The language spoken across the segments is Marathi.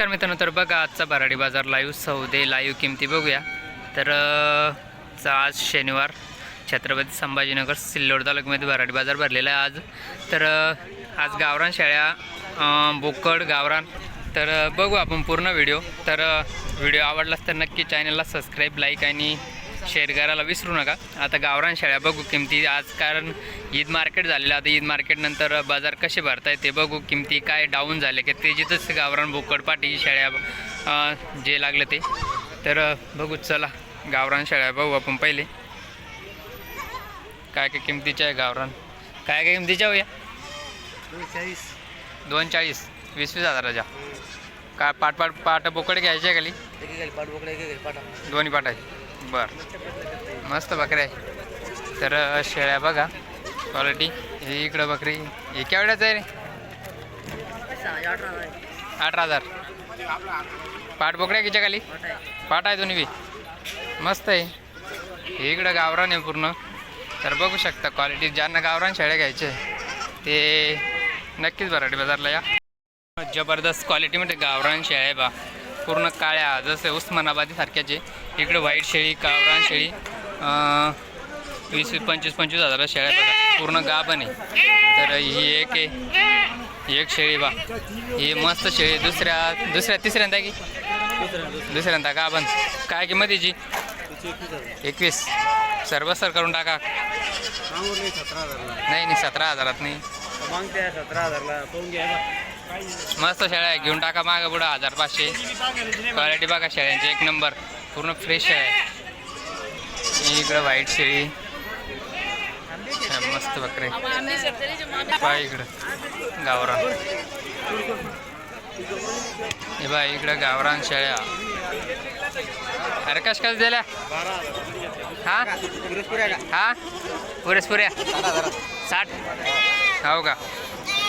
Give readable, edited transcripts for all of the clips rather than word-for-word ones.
नमस्कार मित्रांनो, तर बघा आजचा भराडी बाजार लाईव्ह सौदे लाईव्ह किमती बघूया. तर आज शनिवार छत्रपती संभाजीनगर सिल्लोड तालुक्यामध्ये भराडी बाजार भरलेला आहे आज. तर आज गावरान शेळ्या बोकड गावरान. तर बघू आपण पूर्ण व्हिडिओ. तर व्हिडिओ आवडलास तर नक्की चॅनलला सबस्क्राईब लाईक आणि शेअर करायला विसरू नका. आता गावरान शेळ्या बघू किमती आज, कारण ईद मार्केट झालेलं. आता ईद मार्केटनंतर बाजार कसे भरताय ते बघू. किमती काय डाऊन झाले की तेजीतच गावरान बोकड पाटी शेळ्या जे लागलं ते. तर बघू चला गावरान शेळ्या बघू आपण पहिले काय काय किमतीच्या आहे गावरान. काय काय किमतीच्या होया? 240 20 हजाराच्या. काय पाट बोकड घ्यायचे खाली दोन्ही पाट आहे. बरं मस्त बकरी आहे. तर शेळ्या बघा क्वालिटी. ही इकडं बकरी हे केवढ्याच आहे रे? 18,000. पाट बोकड्या किच्या खाली पाट आहे दोन्ही बी मस्त आहे. हे इकडं गावरान आहे पूर्ण. तर बघू शकता क्वालिटी. ज्यांना गावरान शेळ्या घ्यायचे ते नक्कीच भराडी बाजारला या. जबरदस्त क्वालिटीमध्ये गावरान शेळ्या आहे बा. पूर्ण काळ्या जसे उस्मानाबादी सारख्याचे. इकडे व्हाईट शेळी गावरान शेळी 20-25 हजारा शेळ्या बघा. पूर्ण गाभण आहे. तर ही एक आहे. ही एक शेळी बा. ही मस्त शेळी तिसऱ्यांदा की दुसऱ्यांदा गाभण. काय किंमत हिची? 21. सर्वसर करून टाका. नाही 17,000 नाही. 17,000ला मस्त शेळ्या घेऊन टाका. मागं पुढं 1500. क्वालिटी बघा शेळ्यांची एक नंबर. पूर्ण फ्रेश आहे. इकडं व्हाईट शेळी मस्त बकरे. बाय इकडं गावरान. हे बाय इकडं गावरान शेळ्या. अरे कश दिल्या? हा पुऱ्या 60. हो का?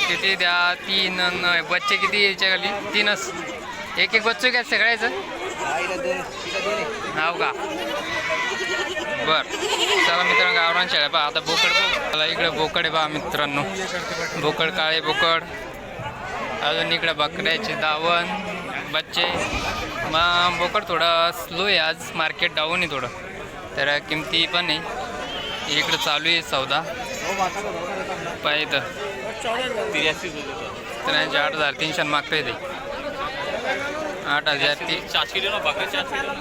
किती द्या? 3 बच्चे किती यायच्या खाली? 3च. एक बच्चो घ्या सगळ्याचं. हो का? बर चला मित्रांनो गावरान शेळ्या पहा. आता बोकड मला इकडे बोकड आहे पहा मित्रांनो. बोकड काळे बोकड. अजून इकडे बकऱ्याची दावण बच्चे. मग बोकड थोडं स्लो आहे आज. मार्केट डाऊन आहे थोडं. तर किमती पण आहे. इकडं चालू आहे सौदा पाहिजे तर 8,300 मागते ते.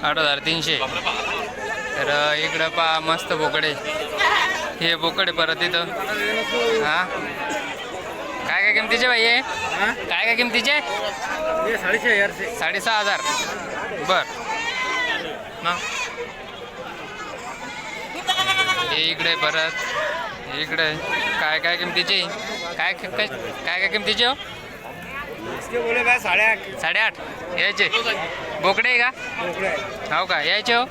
8,300. तर इकडं पहा मस्त बोकडे. हे बोकडे परत इथं. हां काय काय किमतीचे भाई आहे? काय काय किमतीचे? 6,500. बर मग हे इकडे परत इकडे काय काय किमतीचे? काय काय किमतीचे हो? 8.5 यायचे बोकडे आहे का? हो का? यायचे हो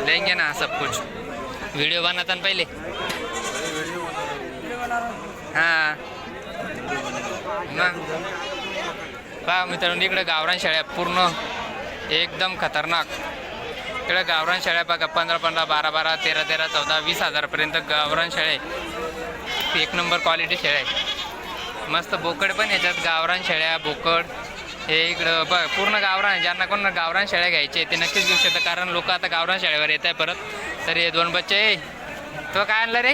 लेंगे ना सब कुछ. व्हिडिओ बनवता ना पहिले. हां मग पहा मित्रांनो इकडे गावरान शेळ्या पूर्ण एकदम खतरनाक. इकडे गावरान शेळ्या बघा 15-15, 12-12, 13-13, 14, 20 हजारापर्यंत गावरान शेळ्या. एक नंबर क्वालिटी शेळ्या आहे. मस्त बोकड पण याच्यात. गावरान शेळ्या बोकड हे इकडं बघ पूर्ण गावरान आहे. ज्यांना कोण गावरान शेळ्या घ्यायचे ते नक्कीच घेऊ शकतात, कारण लोक आता गावरान शेळ्यावर येत आहे परत. तर हे 2 बच्चे. तो काय आणलं रे?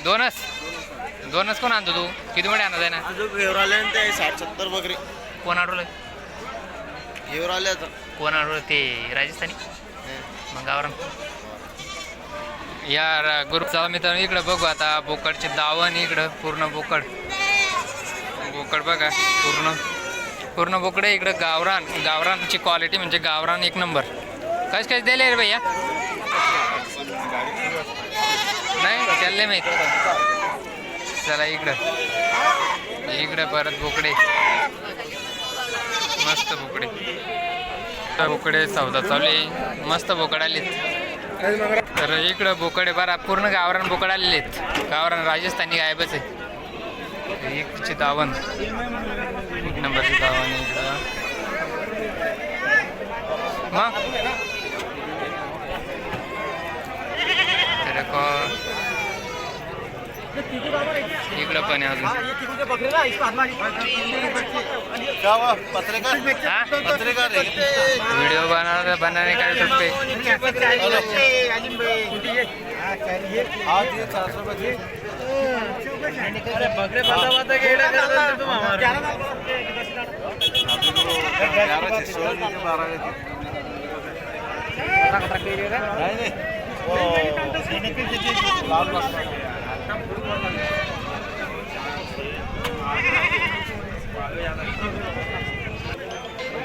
2च कोण आणतो तू? किती मोठे आणत आहे ना? 60-70 बकरी. कोण आठवलं? कोण आठवलं? ते राजस्थानी. मग गावरान या ग्रुपचा मित्रांनो इकडं बघू आता बोकडचे दावण. इकडं पूर्ण बोकड बघा. पूर्ण बोकडे इकडं गावरान. गावरानची क्वालिटी म्हणजे गावरान एक नंबर. कशी दिले रे भैया? नाही त्याला माहीत. चला इकडं परत बोकडे मस्त बोकडे सौदा चालू आहे. मस्त बोकड आलेत. तर इकडं बोकडे बरा पूर्ण गावरान बोकड आलेले आहेत. गावरान राजस्थानी गायबच आहे. एकची दावण एक नंबरची दावण इकडं. मग तर इकडं पण आहे अजून. पत्रकार हा पत्रकार आहे. व्हिडिओ बनाने काय करते. आज ये 400 बजे.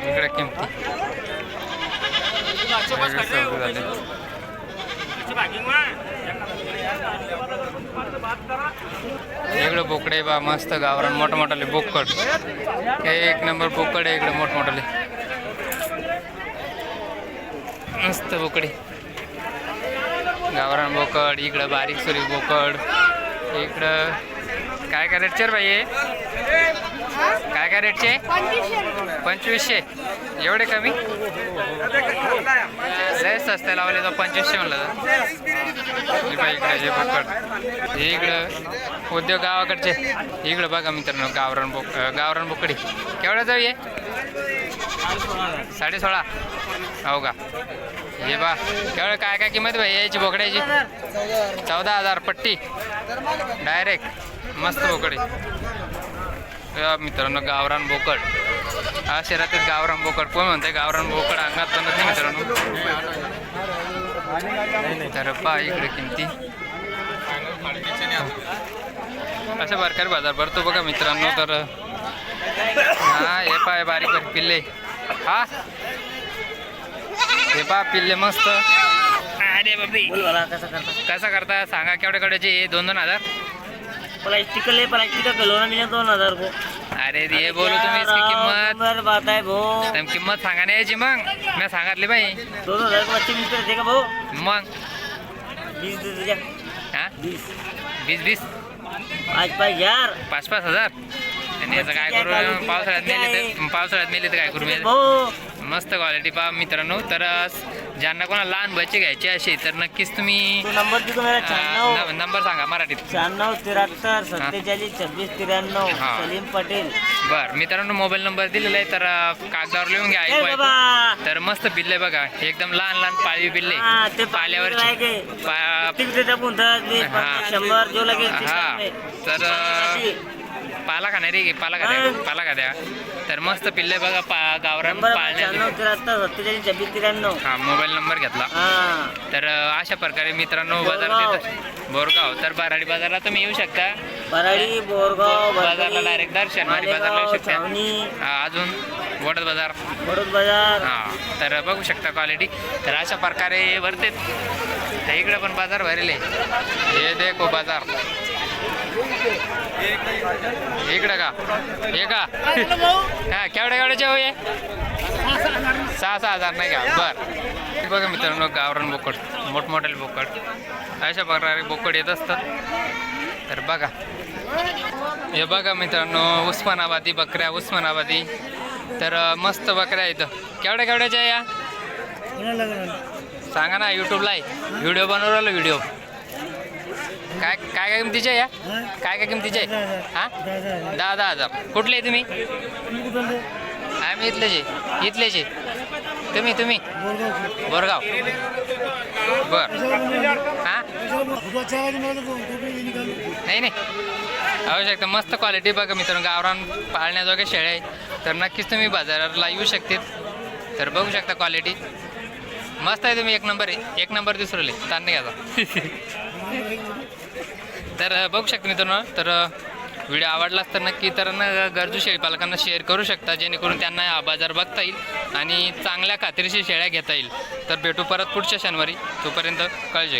इकडे किमती इकडं बोकडे बा मस्त गावरान मोठमोठाले बोकड. एक नंबर बोकड आहे इकडे मोठमोठाले मस्त बोकडे गावरान बोकड. इकडं बारीक सुरी बोकड. इकडं काय काय रेटचे रे बाई हे? काय रेटचे? 2500. एवढे कमी? लय स्वस्त लावले तर 2500 म्हणलं तर. इकडे जे बोकड हे इकडं उद्योग गावाकडचे. इकडं बघा मित्रांनो गावरान बोकडी केवढं जाऊ ये? 16.5. हो का? हे बा केवढं काय किंमत भाई यायची बोकड्याची? 14,000 पट्टी डायरेक्ट. मस्त बोकडी मित्रांनो. गावरान बोकड हा शहरातील गावरान बोकड. कोण म्हणते गावरान बोकड अंगात बनत नाही मित्रांनो. तर पहा इकडे किमती अशा प्रकारे बाजार भरतो बघा मित्रांनो. तर हा हे पाय बारीक बारीक पिल्ले. हा हे पहा पिल्ले मस्त. अरे बाबी कसा करता सांगा केवढ्या केवढ्याचे? 2,000. प्लास्टिक ले प्लास्टिक का खिलौना मिला 2,000 को. अरे ये बोलो तुम्ही इसकी किंमत. नंबर बात है भो. तुम किंमत सांगा नाही यायची मग. मी सांगितली बाई. 2,000 को अच्छी मिलते देगा भो. मग 20 दे दीजिए. हा 20 20 5 यार. 5,000. आणि याचं काय करू? पावसाळ्यात मेले तर काय करू मी? भो मस्त क्वालिटी पहा मित्रांनो. तर ज्यांना कोणाला लहान बच्चे घ्यायचे असेल तर नक्कीच तुम्ही तो नंबर दे दो मेरा 96 नंबर सांगा मराठीत. 96 73 47 26 93 हा. सलीम पटेल. बर मित्रांनो मोबाईल नंबर दिलेला आहे तर कागदावर लिहून घ्या. ए ऐकू बाबा ऐकू. तर मस्त पिल्ले बघा एकदम लहान लहान पाळीव पिल्ले. हा ते पाल्यावरची किती देता पुंता 20 हा. 100 जो लगे हा तर पाला खा नाही रे. पाला का द्या. तर मस्त पिल्ले बघा गावरान नंबर पाळण्यात. 96 73 47 26 93. हा मोबाईल नंबर घेतला. हा तर अशा प्रकारे मित्रांनो बाजार बोरगाव. तर बाराडी बाजारला तुम्ही येऊ शकता. बराडी बोरगाव बाजारला डायरेक्ट शनिवारी बाजारला येऊ शकता. छावणी हा अजून वडद बाजार. बडोद बाजार. हा तर बघू शकता क्वालिटी. तर अशा प्रकारे वरते इकडे पण बाजार भरले. हे देखो बाजार इकडे का हे का हा केवढ्याचे हो हे? 6,000 नाही का? बर बघा मित्रांनो गावरान बोकड मोठमोठे बोकड अशा प्रकारे बोकड येत असतात. तर बघा हे बघा मित्रांनो उस्मानाबादी बकऱ्या. उस्मानाबादी तर मस्त बकऱ्या आहेत. केवढ्याच्या या सांगा ना. यूट्यूबला आहे व्हिडिओ बनवू राहिलो. व्हिडिओ काय किमतीचे या? काय किमतीचे? हां 10,000. कुठले तुम्ही? आम्ही इथलेचे. तुम्ही बोरगाव. बर हां नाही आवश्यकता. मस्त क्वालिटी बघा मित्रांनो. गावरान पाळण्याजोगे शेळ्या आहे तर नक्कीच तुम्ही बाजाराला येऊ शकते. तर बघू शकता क्वालिटी मस्त आहे. तुम्ही एक नंबर दुसरले ताण नाही घ्यायचा. तर बघू शकता मित्रांनो. तर व्हिडिओ आवडलाच तर नक्की इतरांना गरजू शेळी पालकांना शेअर करू शकता जेणेकरून त्यांना हा बाजार बघता येईल आणि चांगल्या खात्रीशीर शेळ्या घेता येईल. तर भेटू परत पुढच्या शनिवारी. तोपर्यंत काळजी घ्या.